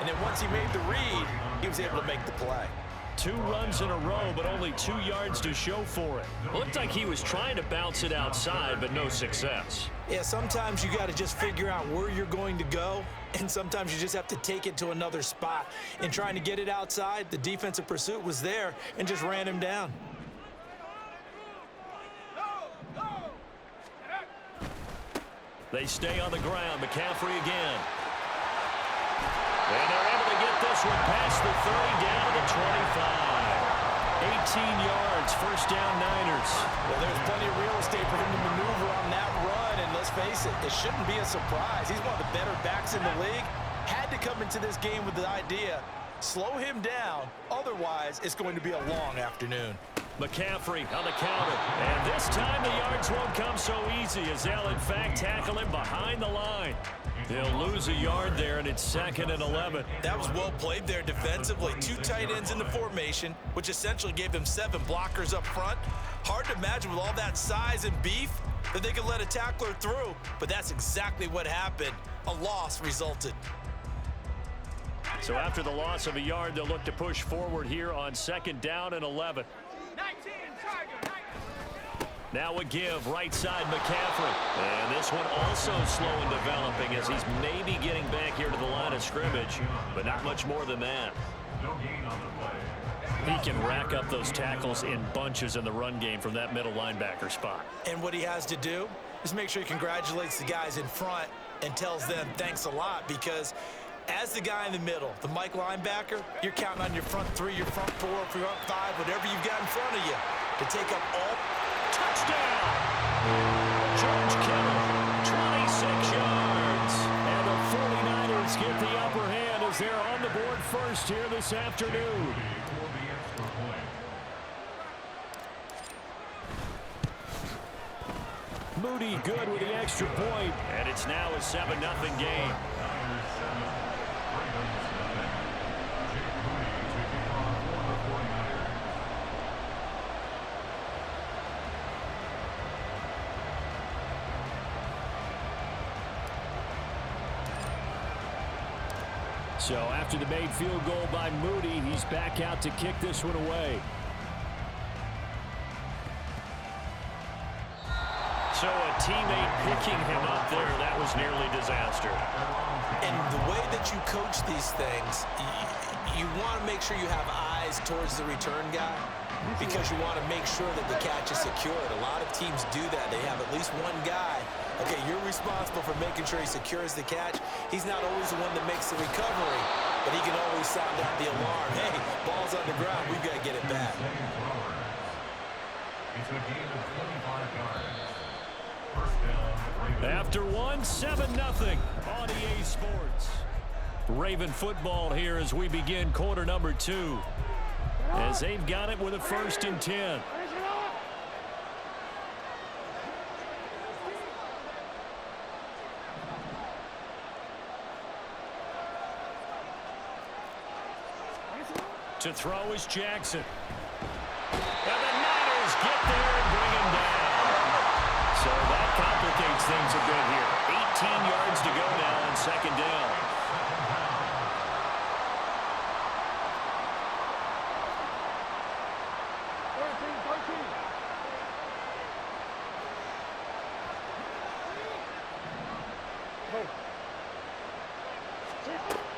And then once he made the read, he was able to make the play. 2 runs in a row, but only 2 yards to show for it. Looked like he was trying to bounce it outside, but no success. Yeah, sometimes you got to just figure out where you're going to go, and sometimes you just have to take it to another spot. And trying to get it outside, the defensive pursuit was there and just ran him down. They stay on the ground. McCaffrey again. And they're able to get this one past the 30, down to the 25. 18 yards, first down Niners. Well, there's plenty of real estate for him to maneuver on that run, and let's face it, it shouldn't be a surprise. He's one of the better backs in the league. Had to come into this game with the idea, slow him down, otherwise it's going to be a long afternoon. McCaffrey on the counter, and this time the yards won't come so easy as they'll in fact tackle him behind the line. They'll lose a yard there, and it's 2nd and 11. That was well played there defensively. 2 tight ends in the formation, which essentially gave them 7 blockers up front. Hard to imagine with all that size and beef that they could let a tackler through, but that's exactly what happened. A loss resulted. So after the loss of a yard, they'll look to push forward here on 2nd down and 11. 19, Tiger, 19. Now a give, right side McCaffrey. And this one also slow in developing as he's maybe getting back here to the line of scrimmage, but not much more than that. He can rack up those tackles in bunches in the run game from that middle linebacker spot. And what he has to do is make sure he congratulates the guys in front and tells them thanks a lot, because as the guy in the middle, the Mike linebacker, you're counting on your front 3, your front 4, front 5, whatever you've got in front of you to take up all. Touchdown! George Kittle, 26 yards. And the 49ers get the upper hand as they're on the board first here this afternoon. Moody good with the extra point. And it's now a 7-0 game. So after the made field goal by Moody, he's back out to kick this one away. So a teammate picking him up there, that was nearly disaster. And the way that you coach these things, you want to make sure you have eyes towards the return guy, because you want to make sure that the catch is secured. A lot of teams do that. They have at least one guy. Okay, you're responsible for making sure he secures the catch. He's not always the one that makes the recovery, but he can always sound out the alarm. Hey, ball's on the ground. We've got to get it back. After one, 7-0 on EA Sports. Raven football here as we begin quarter number 2. As they've got it with a 1st and 10. To throw is Jackson. And the Niners get there and bring him down. So that complicates things a bit here. 18 yards to go now on 2nd down.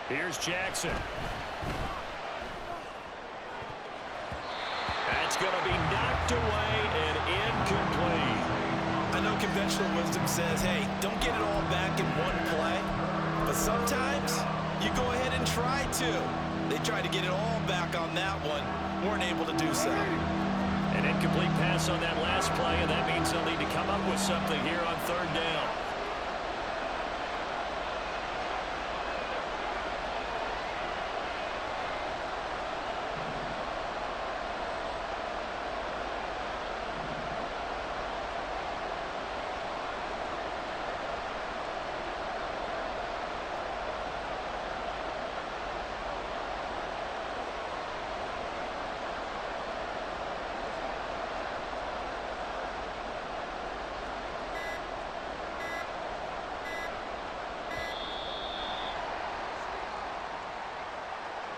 Here's Jackson. That's going to be knocked away and incomplete. I know conventional wisdom says, hey, don't get it all back in one play. But sometimes you go ahead and try to. They tried to get it all back on that one. Weren't able to do so. An incomplete pass on that last play, and that means they'll need to come up with something here on 3rd down.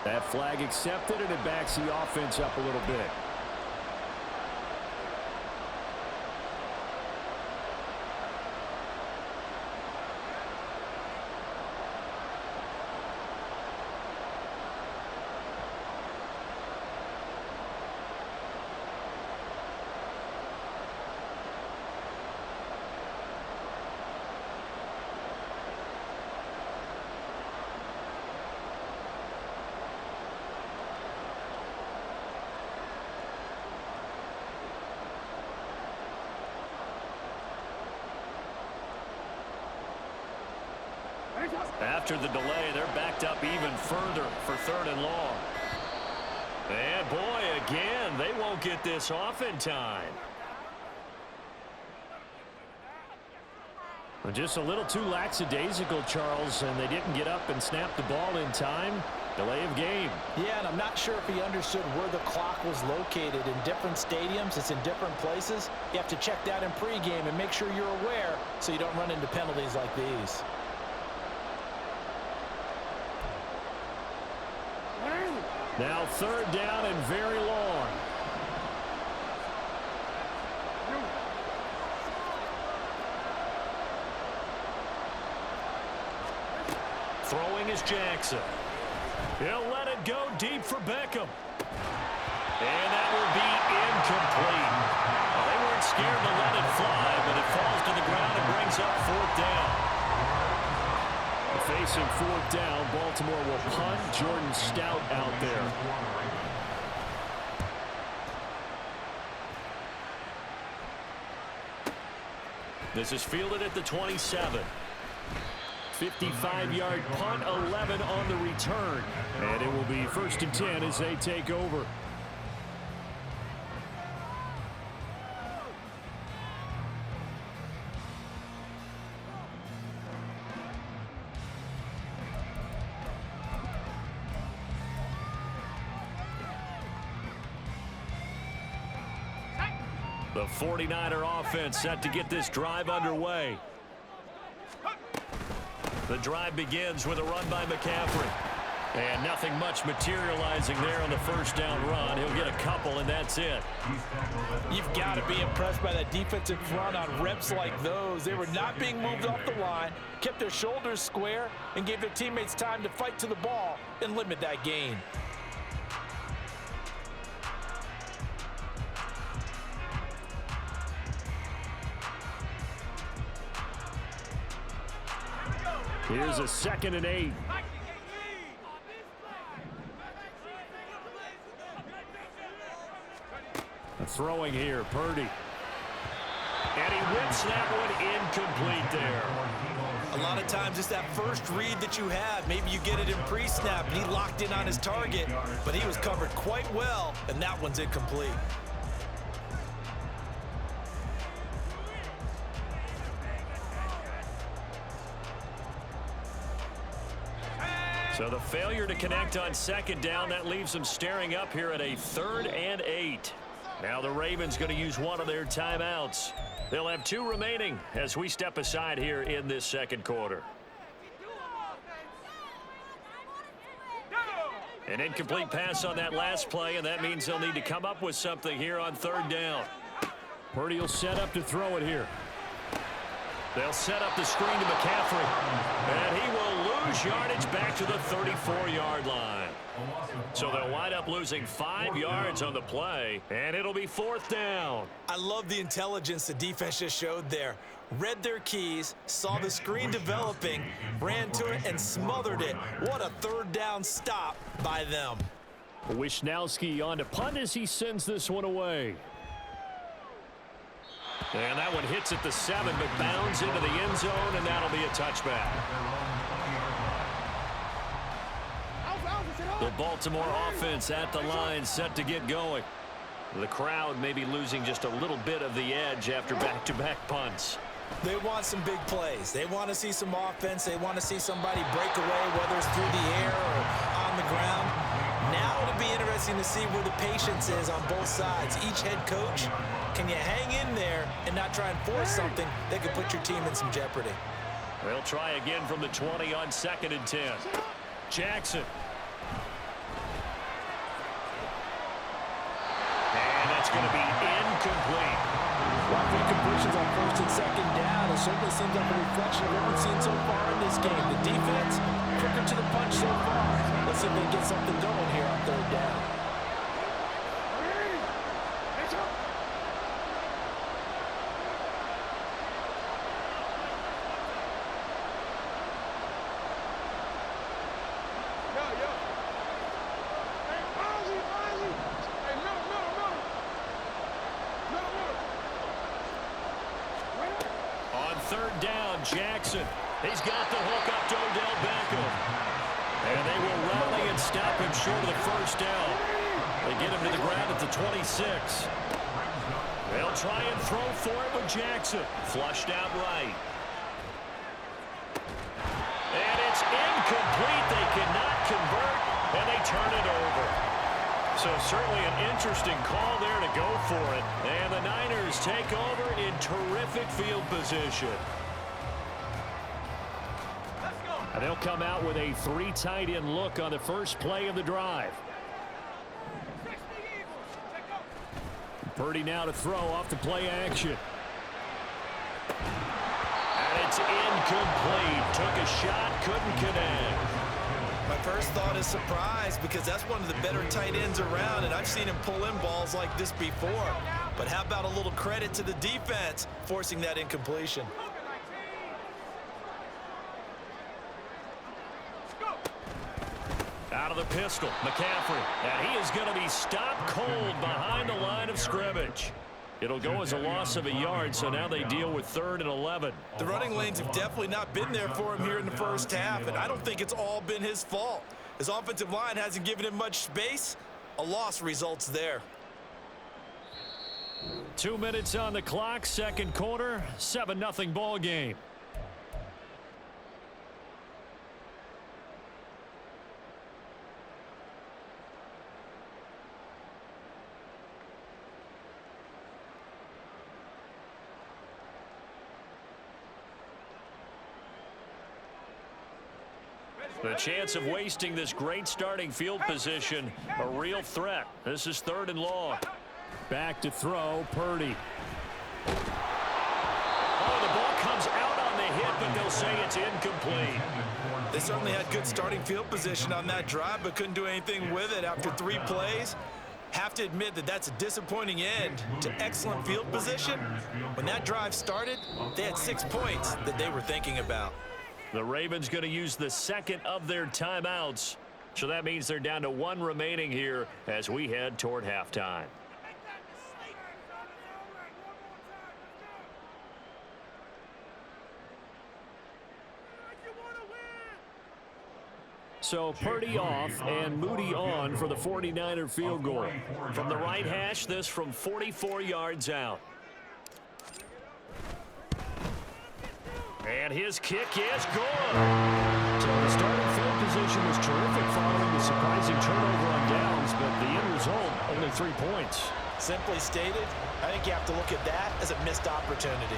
That flag accepted, and it backs the offense up a little bit. After the delay, they're backed up even further for 3rd and long. And boy, again, they won't get this off in time. Just a little too lackadaisical, Charles, and they didn't get up and snap the ball in time. Delay of game. Yeah, and I'm not sure if he understood where the clock was located. In different stadiums, it's in different places. You have to check that in pregame and make sure you're aware so you don't run into penalties like these. Now 3rd down and very long. Throwing is Jackson. He'll let it go deep for Beckham. And that will be incomplete. Well, they weren't scared to let it fly, but it falls to the ground and brings up 4th down. Facing 4th down, Baltimore will punt. Jordan Stout out there. This is fielded at the 27. 55-yard punt, 11 on the return. And it will be 1st and 10 as they take over. The 49er offense set to get this drive underway. The drive begins with a run by McCaffrey. And nothing much materializing there on the 1st down run. He'll get a couple, and that's it. You've got to be impressed by that defensive front on reps like those. They were not being moved off the line, kept their shoulders square, and gave their teammates time to fight to the ball and limit that gain. Here's a 2nd and 8. Throwing here, Purdy. And he whips that one incomplete there. A lot of times it's that first read that you have. Maybe you get it in pre-snap, and he locked in on his target, but he was covered quite well, and that one's incomplete. So the failure to connect on 2nd down, that leaves them staring up here at a 3rd and 8. Now the Ravens going to use one of their timeouts. They'll have 2 remaining as we step aside here in this 2nd quarter. An incomplete pass on that last play, and that means they'll need to come up with something here on 3rd down. Purdy will set up to throw it here. They'll set up the screen to McCaffrey. And he will lose yardage back to the 34-yard line. So they'll wind up losing 5 yards on the play, and it'll be 4th down. I love the intelligence the defense just showed there. Read their keys, saw the screen developing, ran to it, and smothered it. What a 3rd down stop by them. Wishnowski on to punt as he sends this one away. And that one hits at the 7, but bounds into the end zone, and that'll be a touchback. The Baltimore offense at the line, set to get going. The crowd may be losing just a little bit of the edge after back-to-back punts. They want some big plays. They want to see some offense. They want to see somebody break away, whether it's through the air or on the ground. Now it'll be interesting to see where the patience is on both sides. Each head coach, can you hang in there and not try and force something that could put your team in some jeopardy? They'll try again from the 20 on 2nd and 10. Jackson. it's going to be incomplete. Well, incompletions on first and second down. It certainly seems like a reflection of what we've seen so far in this game. The defense, quicker to the punch so far. Let's see if they get something going here on third down. Third down, Jackson. He's got the hook up to Odell Beckham. And they will rally and stop him short of the first down. They get him to the ground at the 26. They'll try and throw for it with Jackson. Flushed out right. And it's incomplete. They cannot convert, and they turn it over. So certainly an interesting call there to go for it. And the Niners take over in terrific field position. And they'll come out with a 3 tight end look on the first play of the drive. Purdy now to throw off the play action. And it's incomplete. Took a shot, couldn't connect. My first thought is surprise because that's one of the better tight ends around, and I've seen him pull in balls like this before. But how about a little credit to the defense forcing that incompletion? Out of the pistol, McCaffrey. And he is going to be stopped cold behind the line of scrimmage. It'll go as a loss of a yard, so now they deal with 3rd and 11. The running lanes have definitely not been there for him here in the first half, and I don't think it's all been his fault. His offensive line hasn't given him much space. A loss results there. 2 minutes on the clock, second quarter, 7-0 ball game. The chance of wasting this great starting field position, a real threat. This is 3rd and long. Back to throw, Purdy. Oh, the ball comes out on the hit, but they'll say it's incomplete. They certainly had good starting field position on that drive, but couldn't do anything with it after 3 plays. Have to admit that that's a disappointing end to excellent field position. When that drive started, they had 6 points that they were thinking about. The Ravens going to use the second of their timeouts. So that means they're down to 1 remaining here as we head toward halftime. So Purdy off and Moody on for the 49er field goal. From the right hash, this from 44 yards out. And his kick is good. So the starting field position was terrific following the surprising turnover on downs, but the end result, only 3 points. Simply stated, I think you have to look at that as a missed opportunity.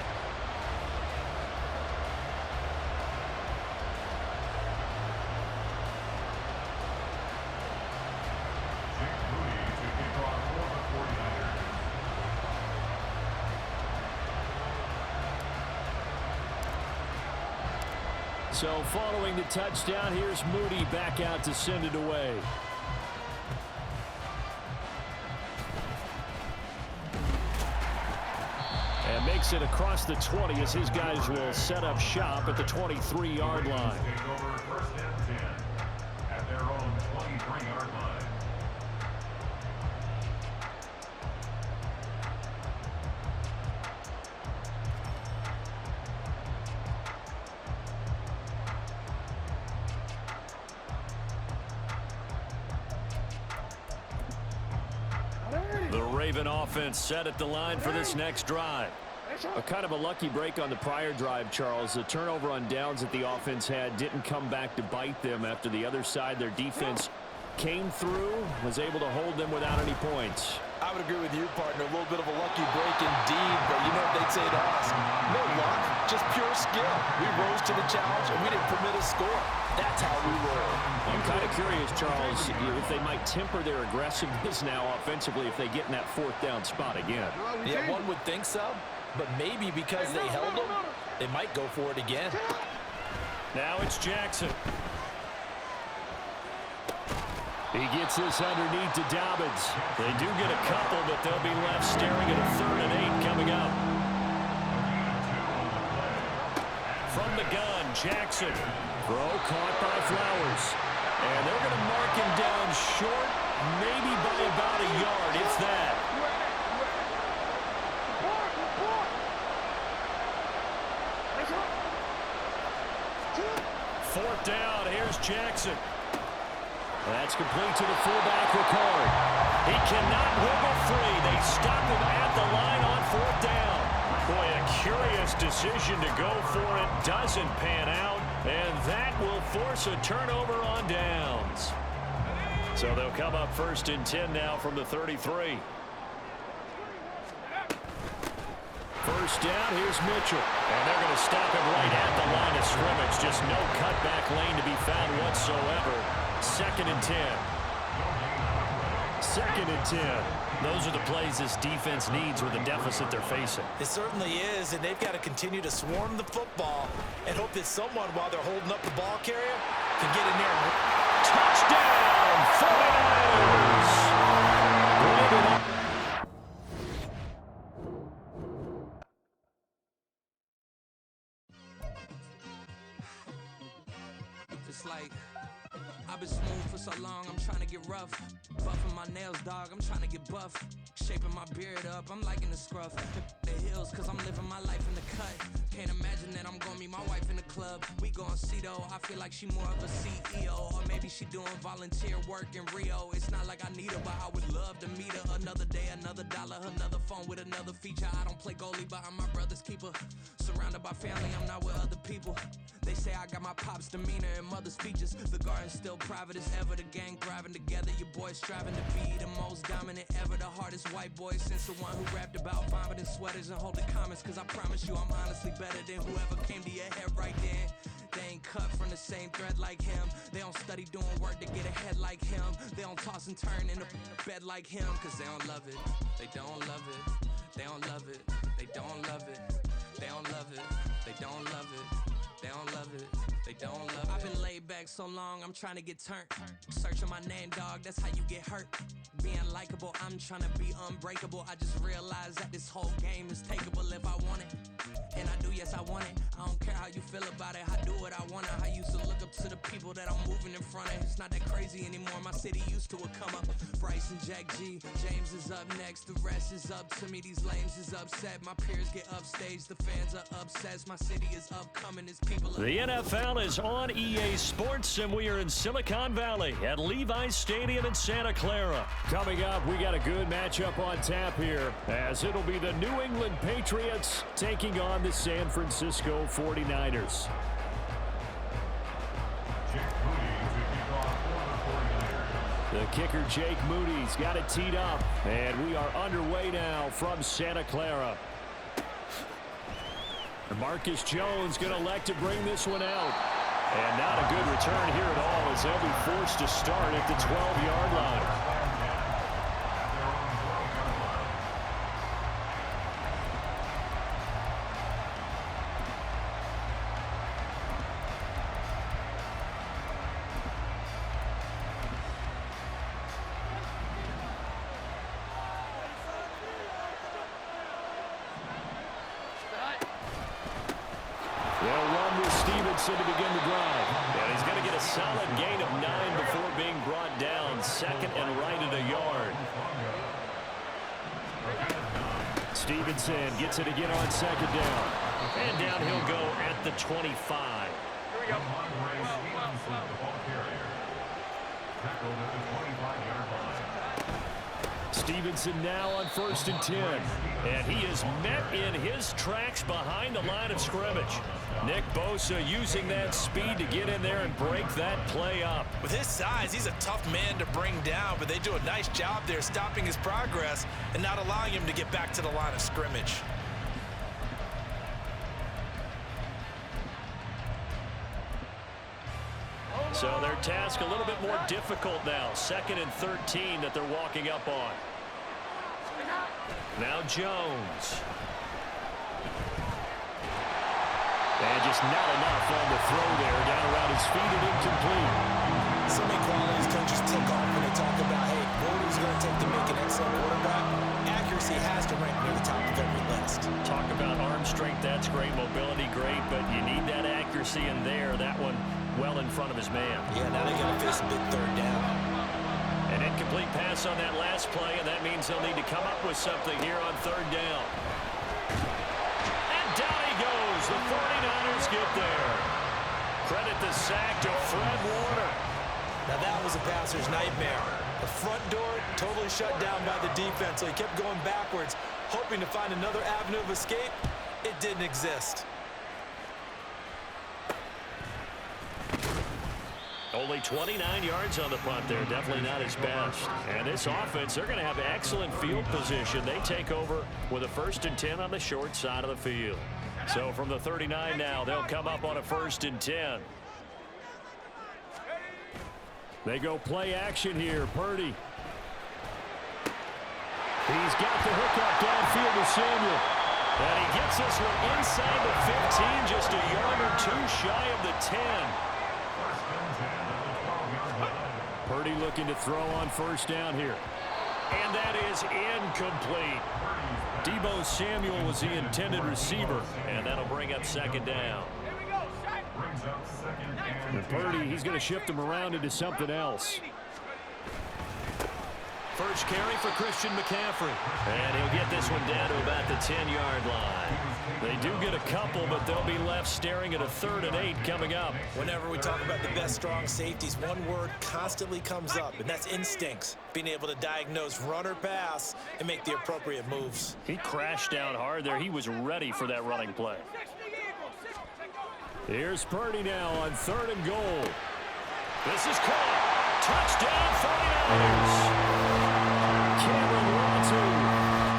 So following the touchdown, here's Moody back out to send it away. And makes it across the 20 as his guys will set up shop at the 23-yard line. At their own 23-yard line. The Raven offense set at the line for this next drive. A kind of a lucky break on the prior drive, Charles. The turnover on downs that the offense had didn't come back to bite them after the other side. Their defense came through, was able to hold them without any points. I would agree with you, partner. A little bit of a lucky break indeed, but you know what they'd say to us? No luck, just pure skill. We rose to the challenge, and we didn't permit a score. That's how we roll. I'm kind of curious, Charles, if they might temper their aggressiveness now offensively if they get in that fourth down spot again. Yeah, one would think so, but maybe because they held them, they might go for it again. Now it's Jackson. He gets this underneath to Dobbins. They do get a couple, but they'll be left staring at a 3rd and 8 coming up. From the gun, Jackson. Throw caught by Flowers. And they're going to mark him down short, maybe by about a yard, if that. Fourth down, here's Jackson. That's complete to the fullback, Ricard. He cannot wiggle free. They stop him at the line on 4th down. Boy, a curious decision to go for it. Doesn't pan out, and that will force a turnover on downs. So they'll come up 1st and 10 now from the 33. First down, here's Mitchell. And they're going to stop him right at the line of scrimmage. Just no cutback lane to be found whatsoever. 2nd and 10. 2nd and 10. Those are the plays this defense needs with the deficit they're facing. It certainly is, and they've got to continue to swarm the football and hope that someone, while they're holding up the ball carrier, can get in there. Touchdown, 49ers! It's like I've been smooth for so long, I'm trying to get rough. Buffing my nails, dog, I'm trying to get buff. Shaping my beard up, I'm liking the scruff. The hills, cause I'm living my life in the cut. Can't imagine that I'm gonna meet my wife in the club. We gon' see though, I feel like she more of a CEO. Or maybe she doing volunteer work in Rio. It's not like I need her, but I would love to meet her. Another day, another dollar, another phone with another feature. I don't play goalie, but I'm my brother's keeper. Surrounded by family, I'm not with other people. They say I got my pop's demeanor and mother's features. The garden's still private as ever. The gang thriving together. Your boys striving to be the most dominant ever. The hardest white boy since the one who rapped about vomiting sweaters and holding comments. Cause I promise you I'm honestly better than whoever came to your head right then. They ain't cut from the same thread like him. They don't study doing work to get ahead like him. They don't toss and turn in the bed like him. Cause they don't love it. They don't love it. They don't love it. They don't love it. They don't love it. They don't love it. They don't love it. They don't love it. I've been laid back so long, I'm trying to get turned. Searching my name, dog, that's how you get hurt. Being likable, I'm trying to be unbreakable. I just realized that this whole game is takeable if I want it. And I do, yes, I want it. I don't care how you feel about it. I do what I want to. I used to look up to the people that I'm moving in front of. It's not that crazy anymore. My city used to it come up. Bryce and Jack G. James is up next. The rest is up to me. These lames is upset. My peers get upstaged. The fans are obsessed. My city is upcoming. It's people. The NFL is on EA Sports, and we are in Silicon Valley at Levi's Stadium in Santa Clara. Coming up, we got a good matchup on tap here, as it'll be the New England Patriots taking on the San Francisco 49ers. The kicker, Jake Moody's got it teed up, and we are underway now from Santa Clara. Marcus Jones going to elect to bring this one out. And not a good return here at all, as they'll be forced to start at the 12-yard line. To begin the drive. And he's going to get a solid gain of 9 before being brought down. Second and right at a yard. Stevenson gets it again on second down. And down he'll go at the 25. Here we go. Stevenson now on 1st and 10. And he is met in his tracks behind the line of scrimmage. Nick Bosa using that speed to get in there and break that play up. With his size, he's a tough man to bring down, but they do a nice job there stopping his progress and not allowing him to get back to the line of scrimmage. So their task a little bit more difficult now. 2nd and 13 that they're walking up on. Now Jones. And just not enough on the throw there. Down around his feet and incomplete. So many qualities coaches take off when they talk about, hey, what is going to take to make an excellent quarterback? Accuracy has to rank near the top of every list. Talk about arm strength, that's great. Mobility, great. But you need that accuracy in there. That one well in front of his man. Yeah, now they got to face a big third down. An incomplete pass on that last play, and that means they'll need to come up with something here on 3rd down. And down he goes. The 49ers get there. Credit the sack to Fred Warner. Now that was a passer's nightmare. The front door totally shut down by the defense, so he kept going backwards, hoping to find another avenue of escape. It didn't exist. Only 29 yards on the punt there. Definitely not his best. And this offense, they're going to have excellent field position. They take over with a 1st and 10 on the short side of the field. So from the 39 now, they'll come up on a 1st and 10. They go play action here. Purdy. He's got the hook up downfield to Samuel. And he gets this one inside the 15, just a yard or 2 shy of the 10. Purdy looking to throw on 1st down here. And that is incomplete. Deebo Samuel was the intended receiver. And that'll bring up 2nd down. And Purdy, he's going to shift him around into something else. First carry for Christian McCaffrey. And he'll get this one down to about the 10-yard line. They do get a couple, but they'll be left staring at a 3rd and 8 coming up. Whenever we talk about the best strong safeties, one word constantly comes up, and that's instincts. Being able to diagnose run or pass and make the appropriate moves. He crashed down hard there. He was ready for that running play. Here's Purdy now on 3rd and goal. This is caught. Touchdown 49ers. Cameron Latu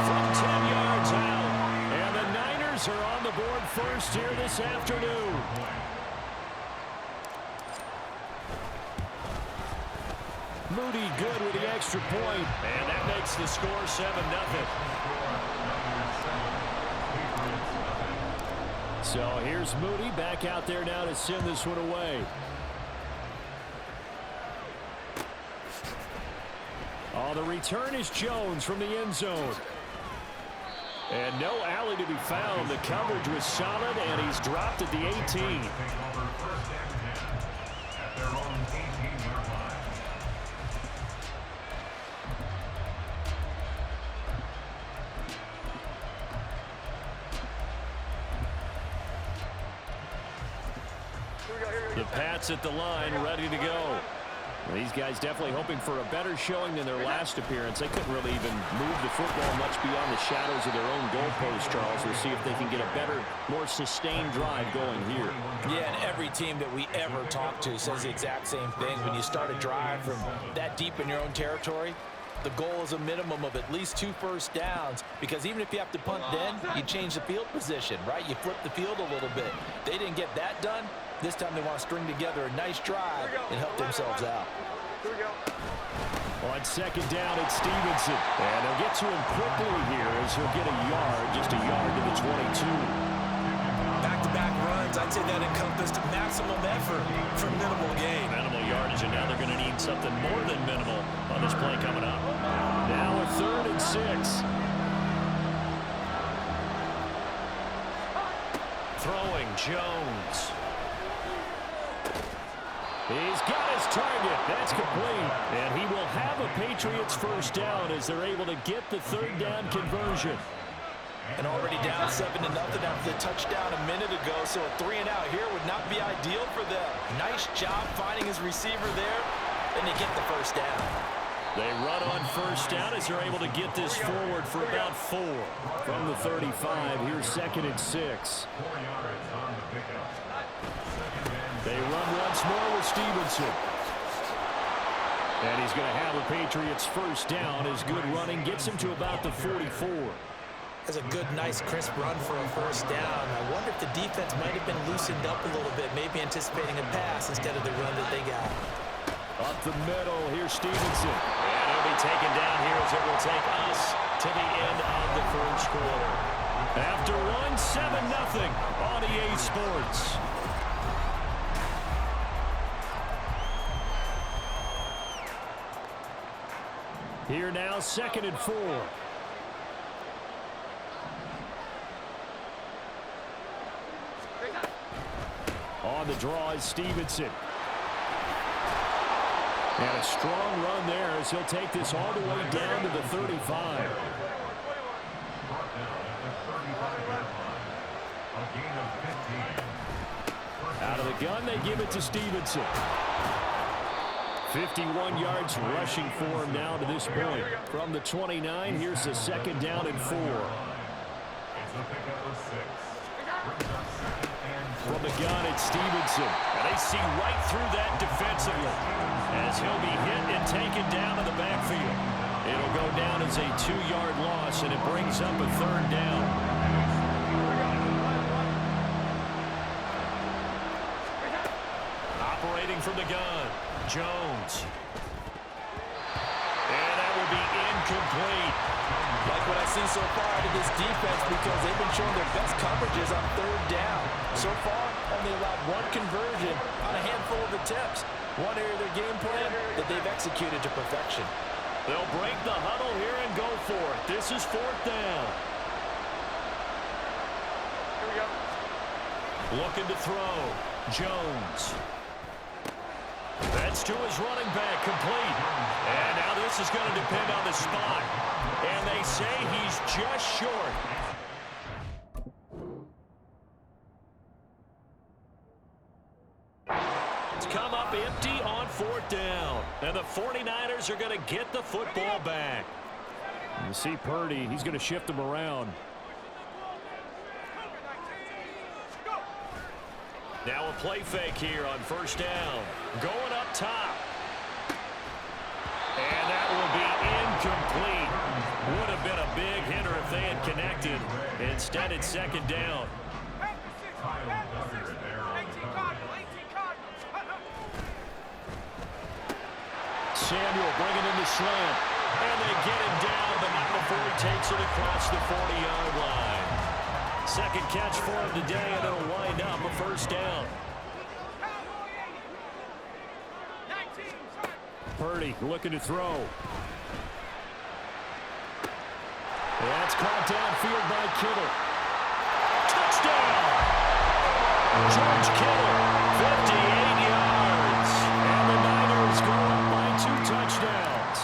from 10 yards out. And the Niners are on the board first here this afternoon. Moody good with the extra point. And that makes the score 7-0. So here's Moody back out there now to send this one away. Oh, the return is Jones from the end zone. And no alley to be found. The coverage was solid, and he's dropped at the 18. The Pats at the line, ready to go. These guys definitely hoping for a better showing than their last appearance. They couldn't really even move the football much beyond the shadows of their own goalpost, Charles. We'll see if they can get a better, more sustained drive going here. Yeah, and every team that we ever talk to says the exact same thing. When you start a drive from that deep in your own territory, the goal is a minimum of at least 2 first downs, because even if you have to punt then, you change the field position, right? You flip the field a little bit. They didn't get that done. This time they want to string together a nice drive and help themselves out. On 2nd down, it's Stevenson. And they'll get to him quickly here as he'll get a yard, just a yard to the 22. Back-to-back runs, I'd say that encompassed maximum effort for minimal gain. Minimal yardage, and now they're going to need something more than minimal on this play coming up. Now a 3rd and 6. Throwing Jones. He's got his target. That's complete. And he will have a Patriots first down as they're able to get the 3rd down conversion. And already down 7-0 after the touchdown a minute ago, so a 3-and-out here would not be ideal for them. Nice job finding his receiver there, and they get the first down. They run on first down as they're able to get this forward for about 4. From the 35, here's 2nd and 6. They run once more with Stevenson. And he's going to have the Patriots first down. His good running gets him to about the 44. That's a good, nice, crisp run for a first down. I wonder if the defense might have been loosened up a little bit, maybe anticipating a pass instead of the run that they got. Up the middle, here's Stevenson. And he'll be taken down here as it will take us to the end of the first quarter. After one, 7-0 on EA Sports. Here now, 2nd and 4. On the draw is Stevenson. And a strong run there as he'll take this all the way down to the 35. Out of the gun, they give it to Stevenson. 51 yards rushing for him now to this point. From the 29, here's the 2nd down and 4. From the gun, it's Stevenson. And they see right through that defensively as he'll be hit and taken down in the backfield. It'll go down as a 2-yard loss, and it brings up a 3rd down. Operating from the gun, Jones. And that will be incomplete. Like what I've seen so far out of this defense because they've been showing their best coverages on 3rd down. So far, only allowed 1 conversion on a handful of attempts. One area of their game plan that they've executed to perfection. They'll break the huddle here and go for it. This is 4th down. Here we go. Looking to throw. Jones. That's to his running back, complete. And now this is going to depend on the spot. And they say he's just short. It's come up empty on 4th down. And the 49ers are going to get the football back. You see Purdy, he's going to shift them around. Now a play fake here on 1st down. Going up top. And that will be incomplete. Would have been a big hitter if they had connected. Instead, it's 2nd down. Samuel bringing in the slant. And they get him down, but not before he takes it across the 40-yard line. 2nd catch for him today, and it'll wind up a 1st down. Purdy looking to throw. That's caught downfield by Kittle. Touchdown! George Kittle, 58 yards. And the Niners go up by 2 touchdowns.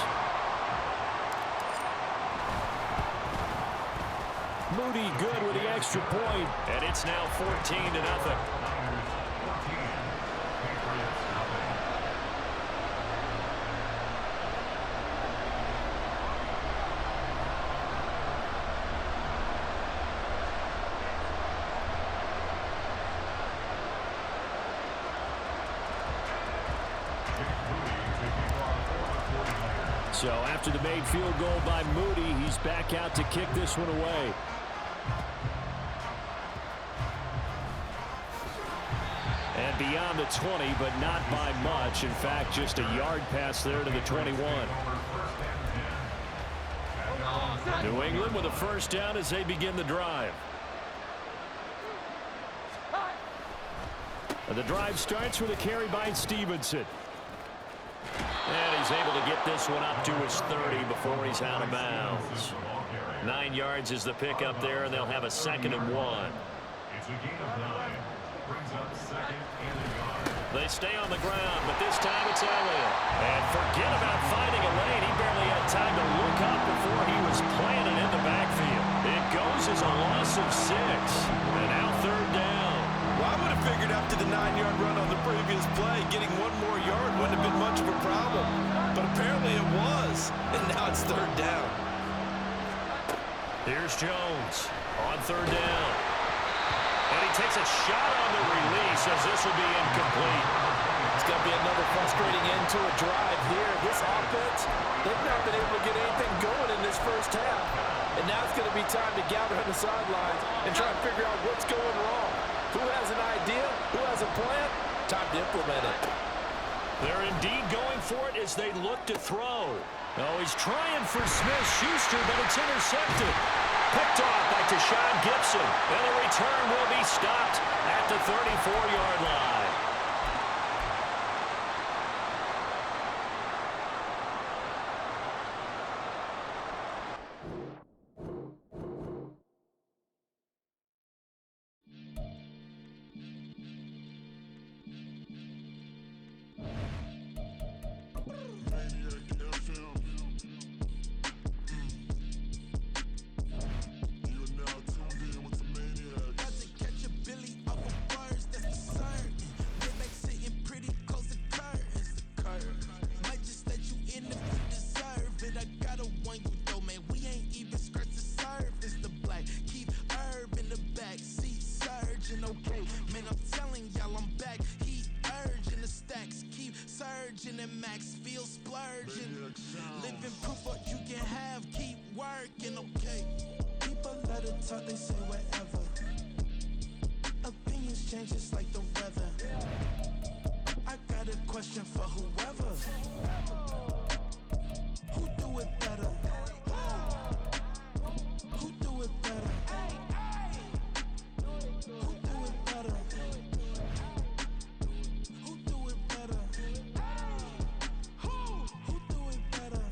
Moody good with the extra point, and it's now 14-0. So after the made field goal by Moody, he's back out to kick this one away. And beyond the 20, but not by much. In fact, just a yard pass there to the 21. New England with a 1st down as they begin the drive. And the drive starts with a carry by Stevenson. And he's able to get this one up to his 30 before he's out of bounds. 9 yards is the pickup there, and they'll have a 2nd and 1. It's a gain of 9. Brings up 2nd and a yard. They stay on the ground, but this time it's Elliott. And forget about finding a lane. He barely had time to look up before he was planted in the backfield. It goes as a loss of 6. And now 3rd down. Well, I would have figured after the 9-yard run on the previous play, getting 1 more yard wouldn't have been much of a problem. But apparently it was. third down. Here's Jones on third down. And he takes a shot on the release as this will be incomplete. It's going to be another frustrating end to a drive here. This offense, they've not been able to get anything going in this first half. And now it's going to be time to gather on the sidelines and try and figure out what's going wrong. Who has an idea? Who has a plan? Time to implement it. They're indeed going for it as they look to throw. Oh, he's trying for Smith-Schuster, but it's intercepted. Picked off by Tashawn Gibson. And the return will be stopped at the 34-yard line. And max feel splurging. Living proof what you can have. Keep working, okay? People let it talk, they say whatever. Opinions change just like the weather. I got a question for whoever. Who do it better? Who do it better? Who do it better? Who do it better?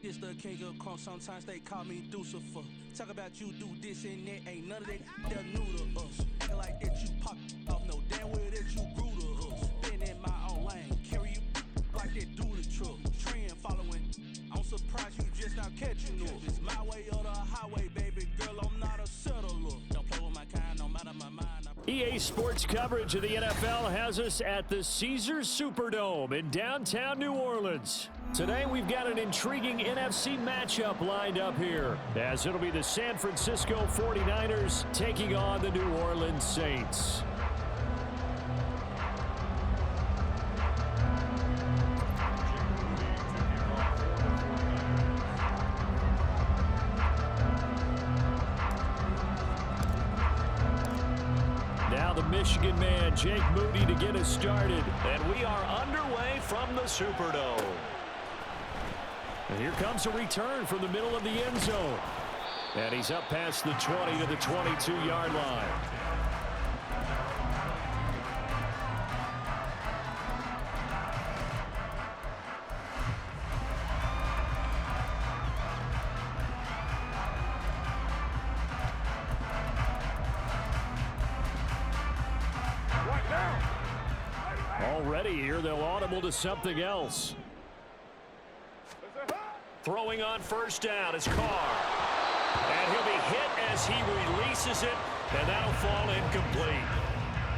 This the king of crunk, sometimes they call me Lucifer. Talk about you do this and that, ain't none of that they're new to us. Acting like that you pop off, no damn well that you grew to us. Been in my own lane, carry you like that do the truck. Trend following, I'm surprised you just now catching up. It's my way or the highway, baby girl, I'm not a settler. Don't play with my kind, no matter my mind. EA Sports coverage of the NFL has us at the Caesars Superdome in downtown New Orleans. Today we've got an intriguing NFC matchup lined up here, as it'll be the San Francisco 49ers taking on the New Orleans Saints. Now the Michigan man, Jake Moody, to get us started. And we are underway from the Superdome. And here comes a return from the middle of the end zone. And he's up past the 20 to the 22-yard line. Already here, they'll audible to something else. Throwing on first down is Carr. And he'll be hit as he releases it, and that'll fall incomplete.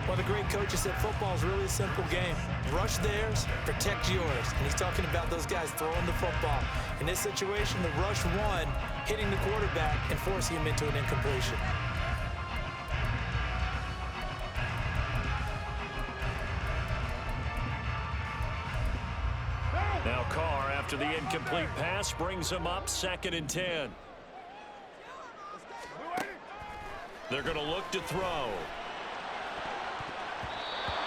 One of the great coaches said football is really a simple game. Rush theirs, protect yours. And he's talking about those guys throwing the football. In this situation, the rush one, hitting the quarterback and forcing him into an incompletion. Now Carr, after the incomplete pass, brings him up 2nd and 10. They're going to look to throw.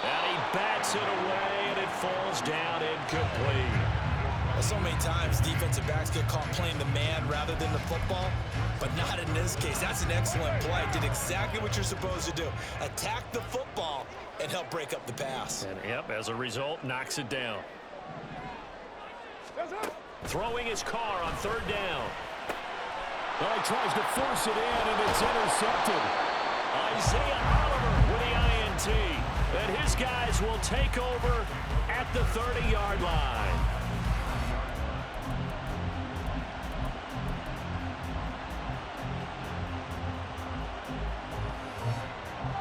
And he bats it away, and it falls down incomplete. So many times defensive backs get caught playing the man rather than the football, but not in this case. That's an excellent play. Did exactly what you're supposed to do. Attack the football and help break up the pass. And, yep, as a result, knocks it down. Throwing his Carr on 3rd down. Well, he tries to force it in, and it's intercepted. Isaiah Oliver with the INT. And his guys will take over at the 30-yard line.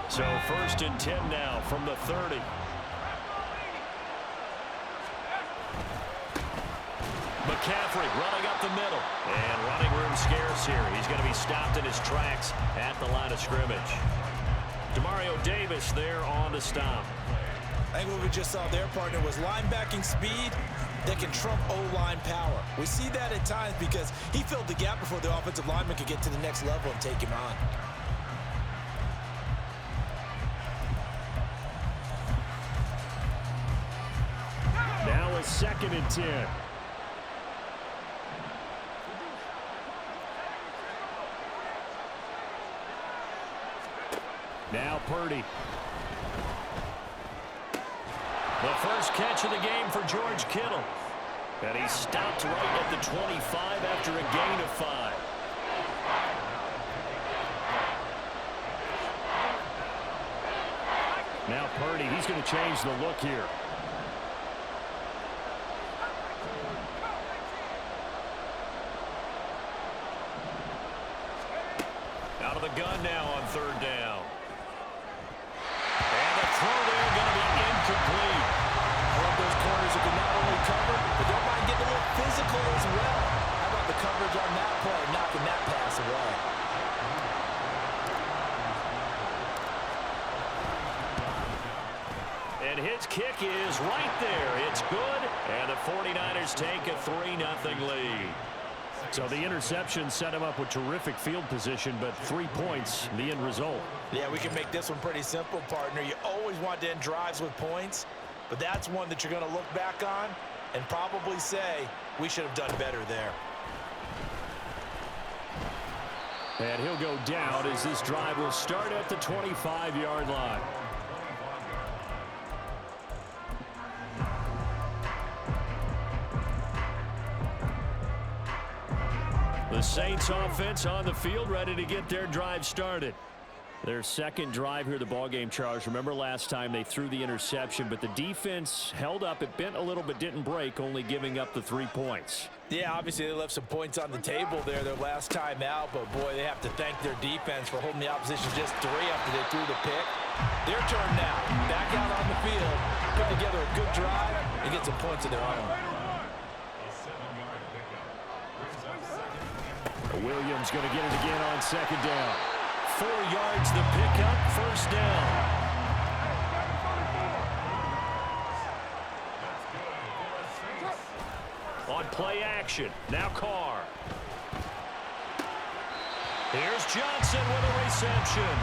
So 1st and 10 now from the 30. McCaffrey running up the middle. And running room scarce here. He's going to be stopped in his tracks at the line of scrimmage. Demario Davis there on the stop. I think what we just saw there, partner, was linebacking speed that can trump O-line power. We see that at times because he filled the gap before the offensive lineman could get to the next level and take him on. Now a 2nd and 10. Now Purdy. The first catch of the game for George Kittle. And he stopped right at the 25 after a gain of 5. Now Purdy, he's going to change the look here. Out of the gun now on 3rd down. And the throw there going to be incomplete. One of those corners who can not only cover, but don't mind getting a little physical as well. How about the coverage on that play, knocking that pass away? And his kick is right there. It's good. And the 49ers take a 3-0 lead. So the interception set him up with terrific field position, but 3 points, the end result. Yeah, we can make this one pretty simple, partner. You always want to end drives with points, but that's one that you're going to look back on and probably say, we should have done better there. And he'll go down as this drive will start at the 25-yard line. The Saints offense on the field, ready to get their drive started. Their second drive here, the ballgame, Charles. Remember last time they threw the interception, but the defense held up. It bent a little but didn't break, only giving up the 3 points. Yeah, obviously they left some points on the table there their last time out, but boy, they have to thank their defense for holding the opposition just 3 after they threw the pick. Their turn now. Back out on the field, put together a good drive, and get some points of their own. Williams going to get it again on 2nd down. 4 yards the pickup, 1st down. On play action, now Carr. Here's Johnson with a reception.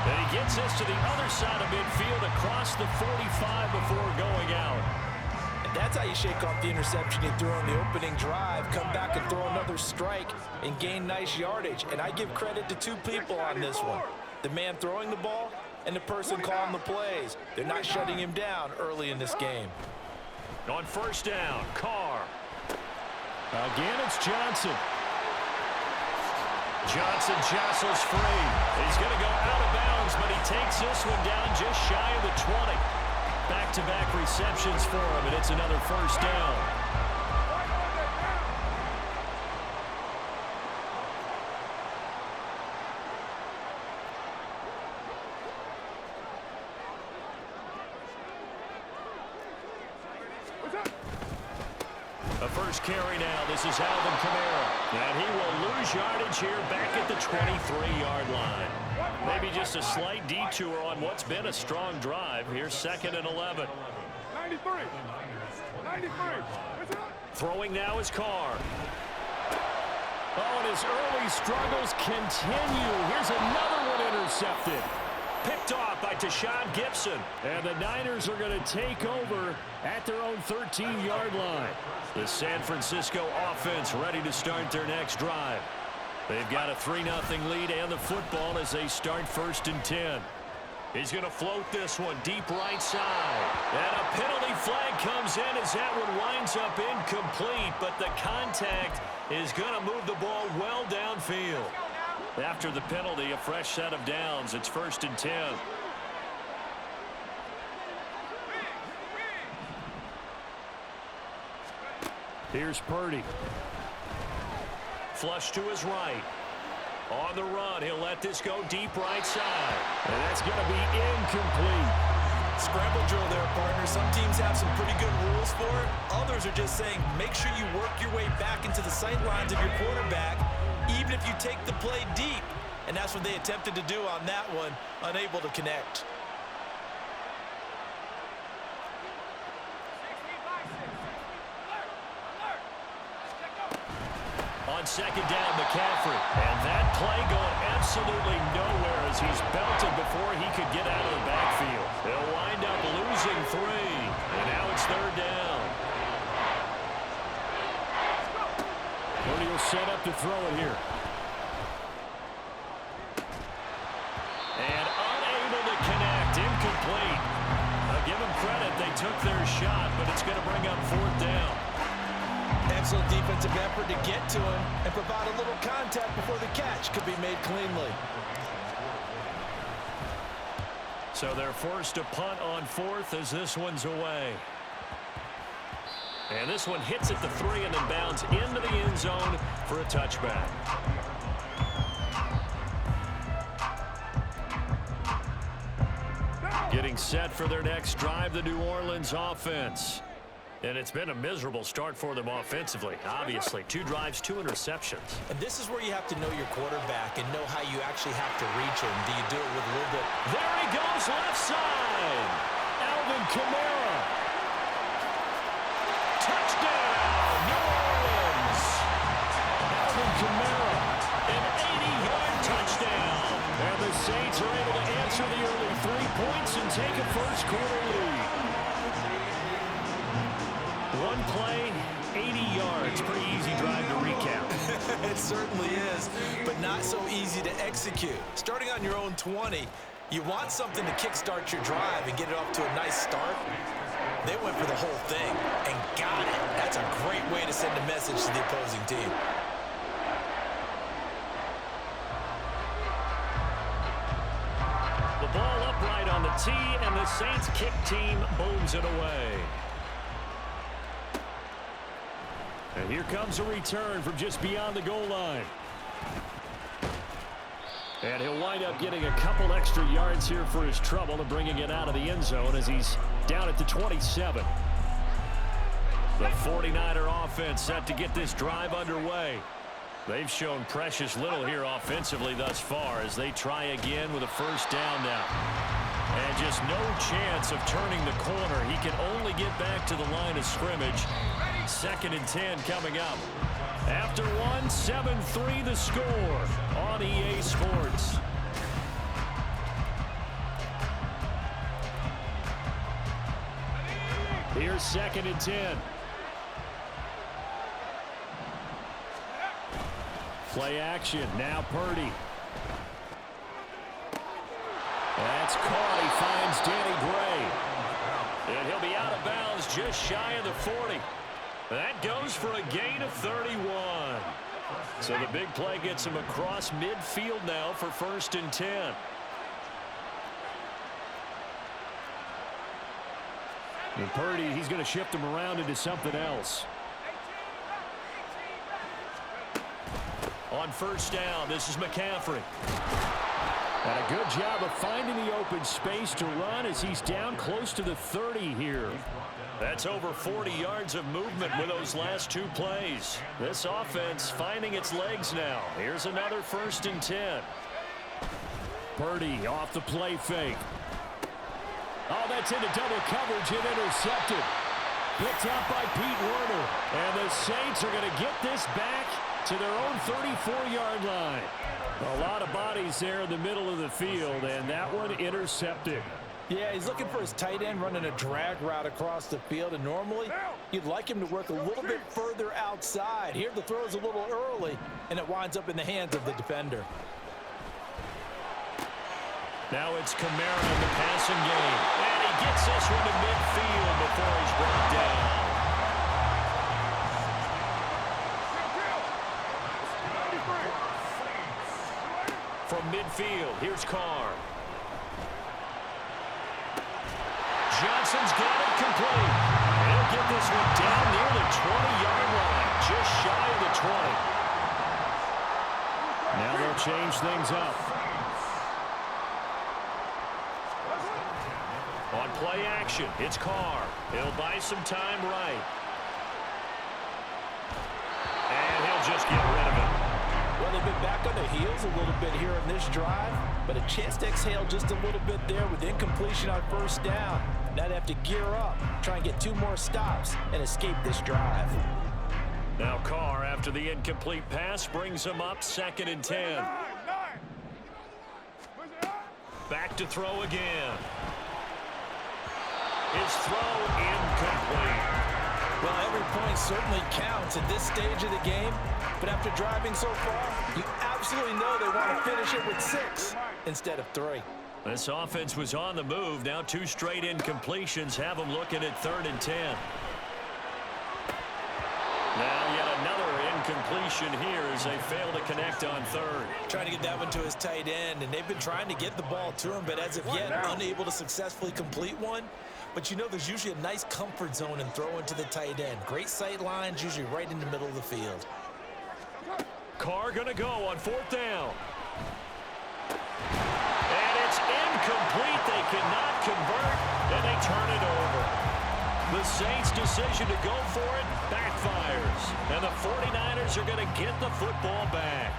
And he gets this to the other side of midfield across the 45 before going out. And that's how you shake off the interception you threw on the opening drive, come back and throw another strike and gain nice yardage. And I give credit to 2 people on this one. The man throwing the ball and the person calling the plays. They're not shutting him down early in this game. On 1st down, Carr. Again, it's Johnson. Johnson jostles free. He's going to go out of bounds, but he takes this one down just shy of the 20. Back-to-back receptions for him, and it's another 1st down. A first carry now. This is Alvin Kamara. And he will lose yardage here back at the 23-yard line. Maybe just a slight detour on what's been a strong drive. Here's 2nd and 11. 93. Throwing now is Carr. Oh, and his early struggles continue. Here's another one intercepted. Picked off by Tashawn Gibson. And the Niners are going to take over at their own 13-yard line. The San Francisco offense ready to start their next drive. They've got a 3-0 lead and the football as they start 1st and 10. He's going to float this one deep right side. And a penalty flag comes in as that one winds up incomplete. But the contact is going to move the ball well downfield. After the penalty, a fresh set of downs. It's 1st and 10. Here's Purdy. Flush to his right. On the run, he'll let this go deep right side. And that's going to be incomplete. Scramble drill there, partner. Some teams have some pretty good rules for it. Others are just saying make sure you work your way back into the sight lines of your quarterback, even if you take the play deep. And that's what they attempted to do on that one, unable to connect. On second down, McCaffrey. And that play going absolutely nowhere as he's belted before he could get out of the backfield. They'll wind up losing 3. And now it's third down. Purdy will set up to throw it here. And unable to connect. Incomplete. I'll give them credit. They took their shot, but it's going to bring up fourth down. Excellent defensive effort to get to him and provide a little contact before the catch could be made cleanly. So they're forced to punt on fourth as this one's away. And this one hits at the 3 and then bounds into the end zone for a touchback. Getting set for their next drive, the New Orleans offense. And it's been a miserable start for them offensively. Obviously, 2 drives, 2 interceptions. And this is where you have to know your quarterback and know how you actually have to reach him. Do you do it with a little bit? There he goes, left side. Alvin Kamara. Touchdown, New Orleans. Alvin Kamara, an 80-yard touchdown. And the Saints are able to answer the early 3 points and take a first-quarter lead. One play, 80 yards. Pretty easy drive to recap. It certainly is, but not so easy to execute. Starting on your own 20, you want something to kickstart your drive and get it off to a nice start. They went for the whole thing and got it. That's a great way to send a message to the opposing team. The ball upright on the tee, and the Saints kick team booms it away. And here comes a return from just beyond the goal line. And he'll wind up getting a couple extra yards here for his trouble and bringing it out of the end zone as he's down at the 27. The 49er offense set to get this drive underway. They've shown precious little here offensively thus far as they try again with a first down now. And just no chance of turning the corner. He can only get back to the line of scrimmage. 2nd and 10 coming up. After 7-3 the score on EA Sports. Here's 2nd and 10. Play action. Now Purdy. That's caught. He finds Danny Gray. And he'll be out of bounds just shy of the 40. That goes for a gain of 31. So the big play gets him across midfield now for 1st and 10. And Purdy, he's going to shift him around into something else. On first down, this is McCaffrey. And a good job of finding the open space to run as he's down close to the 30 here. That's over 40 yards of movement with those last 2 plays. This offense finding its legs now. Here's another 1st and 10. Purdy off the play fake. Oh, that's into double coverage and intercepted. Picked up by Pete Werner. And the Saints are going to get this back to their own 34-yard line. A lot of bodies there in the middle of the field, and that one intercepted. Yeah, he's looking for his tight end running a drag route across the field, and normally you'd like him to work a little bit further outside. Here the throw is a little early, and it winds up in the hands of the defender. Now it's Kamara in the passing game, and he gets this one to midfield before he's brought down. From midfield, here's Carr. Johnson's got it complete. He'll get this one down near the 20-yard line, just shy of the 20. Now they'll change things up. On play Play action. It's Carr. He'll buy some time right. And he'll just get rid of it. Well, they've been back on their heels a little bit here in this drive, but a chance to exhale just a little bit there with incompletion on first down. Now they have to gear up, try and get 2 more stops, and escape this drive. Now Carr, after the incomplete pass, brings him up 2nd and 10. Back to throw again. His throw incomplete. Well, every point certainly counts at this stage of the game, but after driving so far, you absolutely know they want to finish it with 6 instead of 3. This offense was on the move. Now 2 straight incompletions have them looking at 3rd and 10. Now yet another incompletion here as they fail to connect on 3rd. Trying to get that one to his tight end, and they've been trying to get the ball to him, but as of yet, unable to successfully complete one. But you know there's usually a nice comfort zone in throwing to the tight end. Great sight lines, usually right in the middle of the field. Carr going to go on 4th down. And it's incomplete. They cannot convert, and they turn it over. The Saints' decision to go for it backfires, and the 49ers are going to get the football back.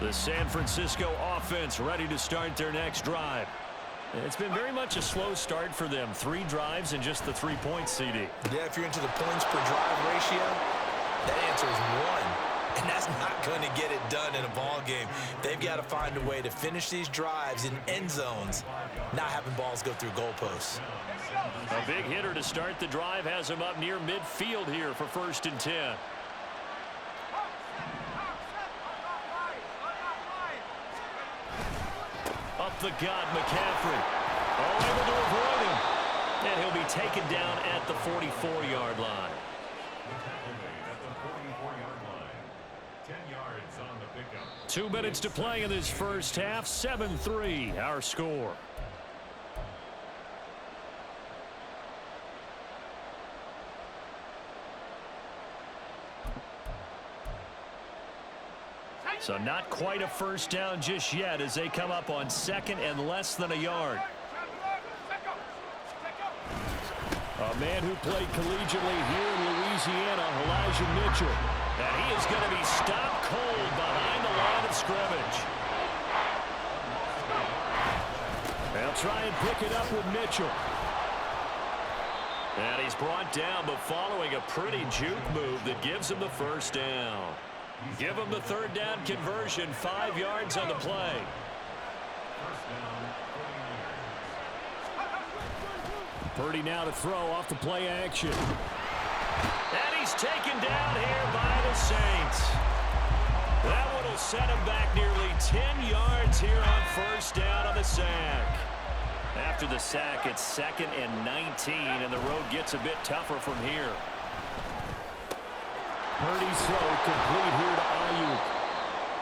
The San Francisco offense ready to start their next drive. It's been very much a slow start for them. 3 drives and just the 3 points, CD. Yeah, if you're into the points per drive ratio, that answer is 1. And that's not going to get it done in a ball game. They've got to find a way to finish these drives in end zones, not having balls go through goalposts. A big hitter to start the drive has him up near midfield here for 1st and 10. Up the gut, McCaffrey. Oh, able to avoid him. And he'll be taken down at the 44-yard line. At the 44-yard line. 10 yards on the pickup. 2 minutes to play in this first half. 7-3, our score. So not quite a first down just yet as they come up on 2nd and less than a yard. A man who played collegiately here in Louisiana, Elijah Mitchell. And he is going to be stopped cold behind the line of scrimmage. They'll try and pick it up with Mitchell. And he's brought down, but following a pretty juke move that gives him the first down. Give him the 3rd down conversion, 5 yards on the play. Purdy now to throw off the play action. And he's taken down here by the Saints. That one will set him back nearly 10 yards here on 1st down on the sack. After the sack, it's 2nd and 19, and the road gets a bit tougher from here. Purdy's throw complete here to Ayuk.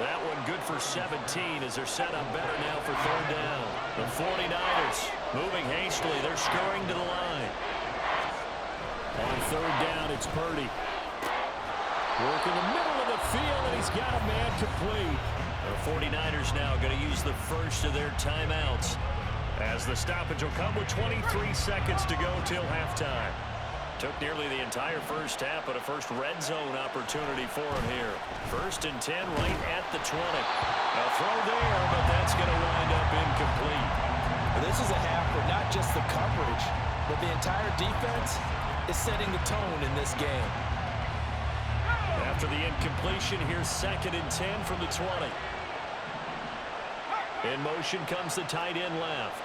That one good for 17 as they're set up better now for 3rd down. The 49ers moving hastily. They're scurrying to the line. On 3rd down, it's Purdy. Working the middle of the field, and he's got a man complete. The 49ers now going to use the first of their timeouts as the stoppage will come with 23 seconds to go till halftime. Took nearly the entire first half, but a first red zone opportunity for him here. 1st and 10 right at the 20. A throw there, but that's going to wind up incomplete. This is a half where not just the coverage, but the entire defense is setting the tone in this game. After the incompletion, here's 2nd and 10 from the 20. In motion comes the tight end left.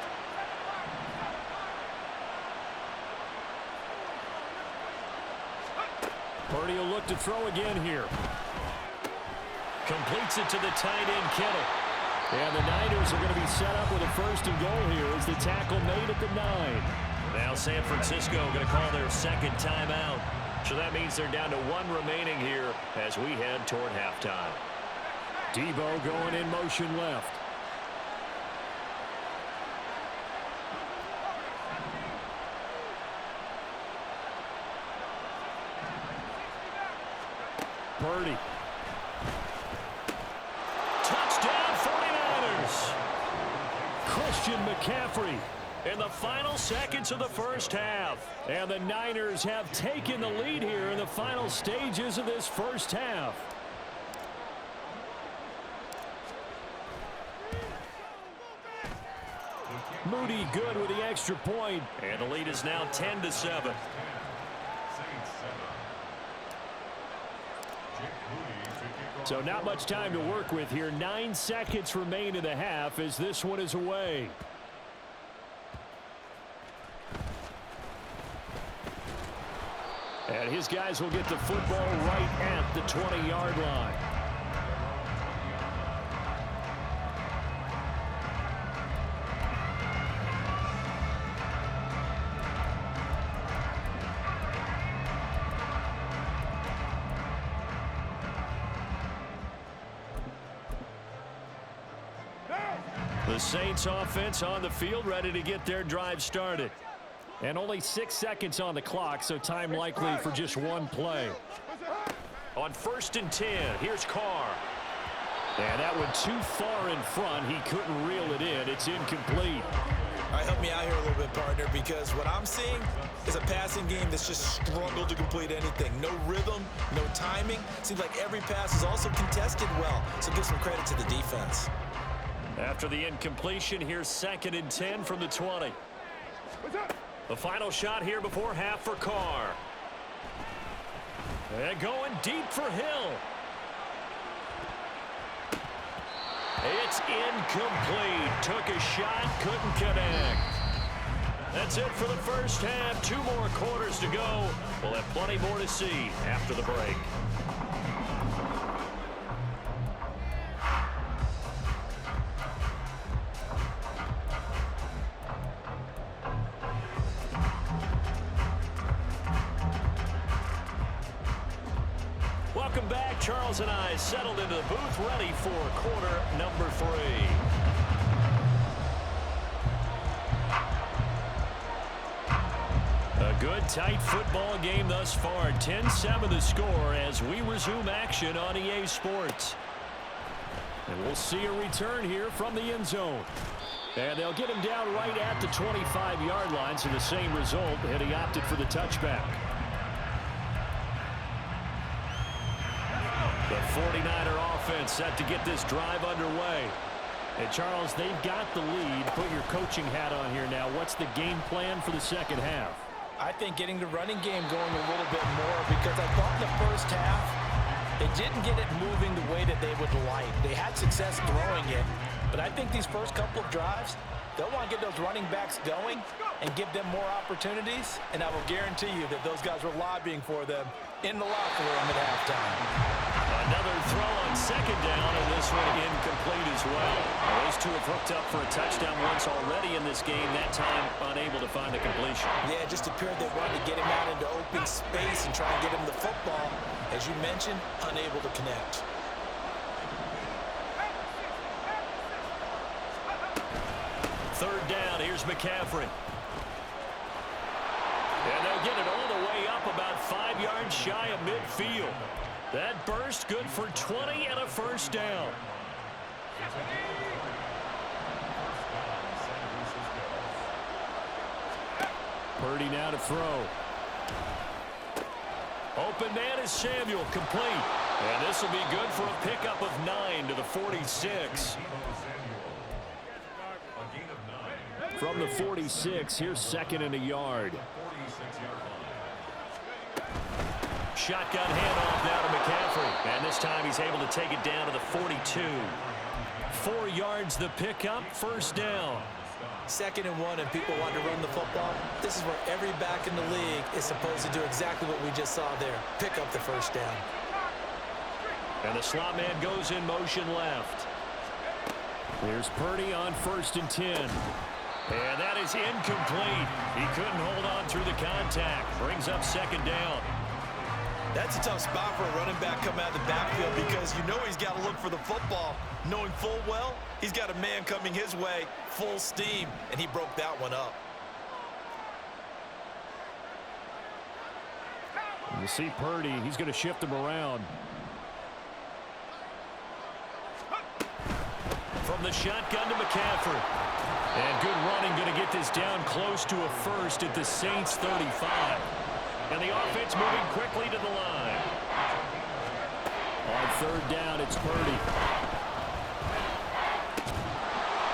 Purdy will look to throw again here. Completes it to the tight end, Kittle. And the Niners are going to be set up with a 1st and goal here as the tackle made at the 9. Now San Francisco going to call their 2nd timeout. So that means they're down to 1 remaining here as we head toward halftime. Debo going in motion left. Purdy. Touchdown! Christian McCaffrey in the final seconds of the first half. And the Niners have taken the lead here in the final stages of this first half. Moody good with the extra point. And the lead is now 10-7. So not much time to work with here. 9 seconds remain in the half as this one is away. And his guys will get the football right at the 20-yard line. The Saints offense on the field, ready to get their drive started. And only 6 seconds on the clock, so time likely for just one play. On 1st and 10, here's Carr. And that one too far in front. He couldn't reel it in. It's incomplete. All right, help me out here a little bit, partner, because what I'm seeing is a passing game that's just struggled to complete anything. No rhythm, no timing. Seems like every pass is also contested well, so give some credit to the defense. After the incompletion, here's 2nd and 10 from the 20. The final shot here before half for Carr. And going deep for Hill. It's incomplete. Took a shot, couldn't connect. That's it for the first half. 2 more quarters to go. We'll have plenty more to see after the break. Welcome back. Charles and I settled into the booth, ready for quarter number 3. A good, tight football game thus far. 10-7 the score as we resume action on EA Sports. And we'll see a return here from the end zone. And they'll get him down right at the 25-yard line, so the same result, and he opted for the touchback. The 49er offense set to get this drive underway. And, Charles, they've got the lead. Put your coaching hat on here now. What's the game plan for the second half? I think getting the running game going a little bit more, because I thought in the first half they didn't get it moving the way that they would like. They had success throwing it, but I think these first couple of drives, they'll want to get those running backs going and give them more opportunities, and I will guarantee you that those guys were lobbying for them in the locker room at halftime. Another throw on 2nd down, and this one incomplete as well. Those two have hooked up for a touchdown once already in this game, that time unable to find a completion. Yeah, it just appeared they wanted to get him out into open space and try and get him the football. As you mentioned, unable to connect. Third down, here's McCaffrey. And they'll get it all the way up about 5 yards shy of midfield. That burst good for 20 and a first down. Purdy now to throw. Open man is Samuel, complete. And this will be good for a pickup of 9 to the 46. From the 46, here's 2nd and a yard. Shotgun handoff now to McCaffrey. And this time he's able to take it down to the 42. 4 yards the pickup, first down. 2nd and 1, and people want to run the football. This is where every back in the league is supposed to do exactly what we just saw there. Pick up the first down. And the slot man goes in motion left. There's Purdy on 1st and 10. And that is incomplete. He couldn't hold on through the contact. Brings up 2nd down. That's a tough spot for a running back coming out of the backfield, because you know he's got to look for the football, knowing full well he's got a man coming his way full steam, and he broke that one up. You see Purdy, he's going to shift him around. From the shotgun to McCaffrey. And good running, going to get this down close to a first at the Saints 35. And the offense moving quickly to the line. On third down, it's Purdy.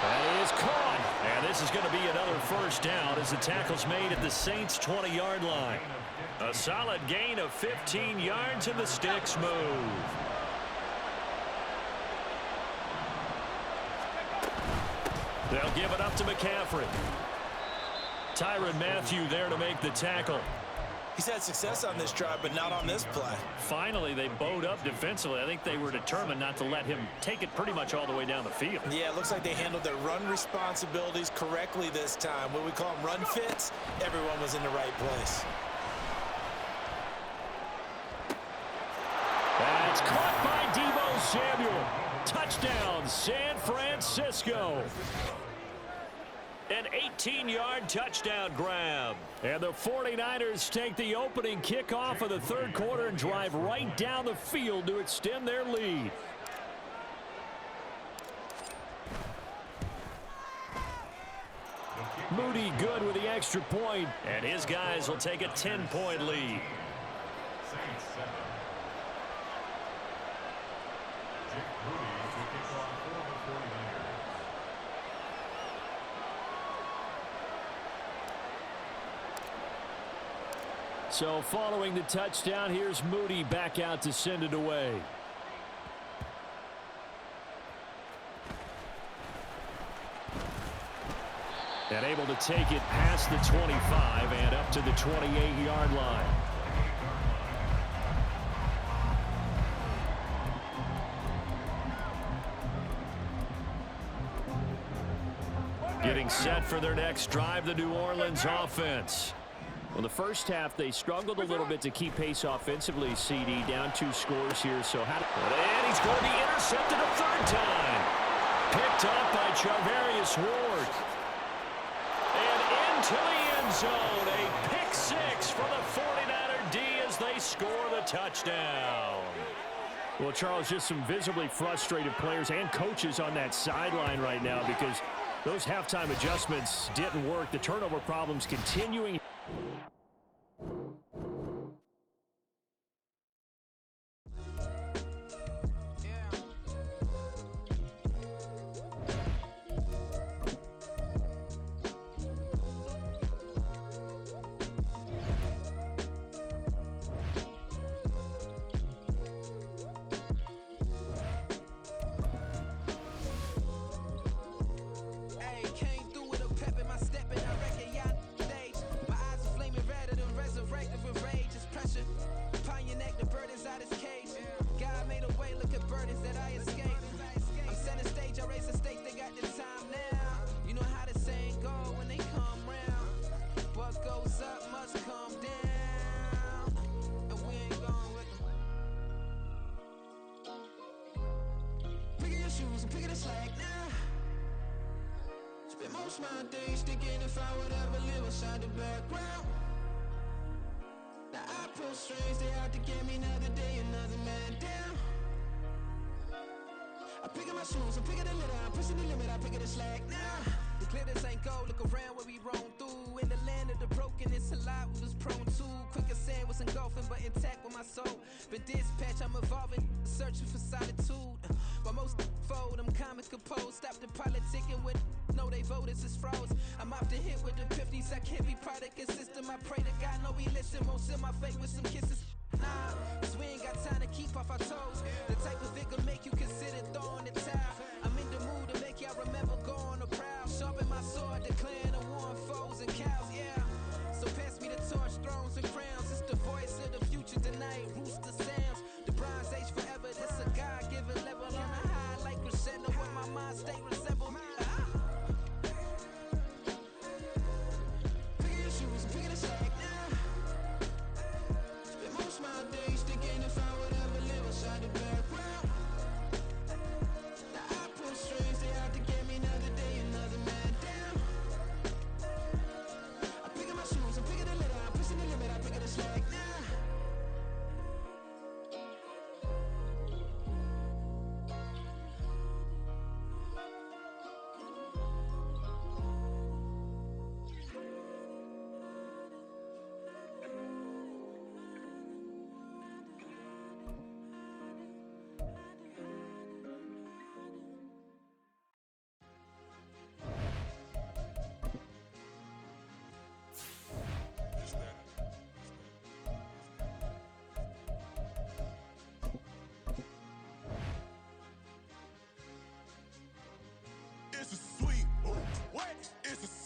That is caught. And this is going to be another first down as the tackle's made at the Saints' 20-yard line. A solid gain of 15 yards and the sticks move. They'll give it up to McCaffrey. Tyrann Mathieu there to make the tackle. He's had success on this drive, but not on this play. Finally, they bowed up defensively. I think they were determined not to let him take it pretty much all the way down the field. Yeah, it looks like they handled their run responsibilities correctly this time. What we call them run fits, everyone was in the right place. That's caught by Deebo Samuel. Touchdown, San Francisco. An 18-yard touchdown grab. And the 49ers take the opening kickoff of the third quarter and drive right down the field to extend their lead. Moody good with the extra point, and his guys will take a 10-point lead. Saints 7. Jake Moody to kick off for the 49ers. So following the touchdown, here's Moody back out to send it away. And able to take it past the 25 and up to the 28-yard line. Getting set for their next drive, the New Orleans offense. Well, the first half, they struggled a little bit to keep pace offensively, CD. Down 2 scores here, so how and he's going to be intercepted a third time. Picked up by Charvarius Ward. And into the end zone, a pick 6 for the 49er D as they score the touchdown. Well, Charles, just some visibly frustrated players and coaches on that sideline right now because those halftime adjustments didn't work. The turnover problems continuing. My days thinking if I would ever live inside the background. Now I pull strings, they out to get me another day, another man down. I pick up my shoes, I'm picking the litter, I'm pushing the limit, I pick it a slack now. The glitters ain't gold, look around where we roam through. In the land of the broken, it's a lot we was prone to. Quicker sand was engulfing, but intact with my soul. But dispatch, I'm evolving, searching for solitude. While most fold, I'm comic composed. Stop the politicking with no, they voters is froze. I'm off the hit with the 50s. I can't be product and system. I pray to God, no, he listen. Won't seal my fate with some kisses. Nah, cause we ain't got time to keep off our toes. The type of vigor make you consider throwing the towel. I'm in the mood to make y'all remember going to proud. Sharpen my sword, declaring the war on foes and cows, yeah. So pass me the torch, thrones and crowns. It's the voice of the future tonight. Rooster sounds. The Bronze Age forever. This a God-given level on a high like crescendo. When my mind state resemble me. Picking the shoes, picking the slack now. Spend What is a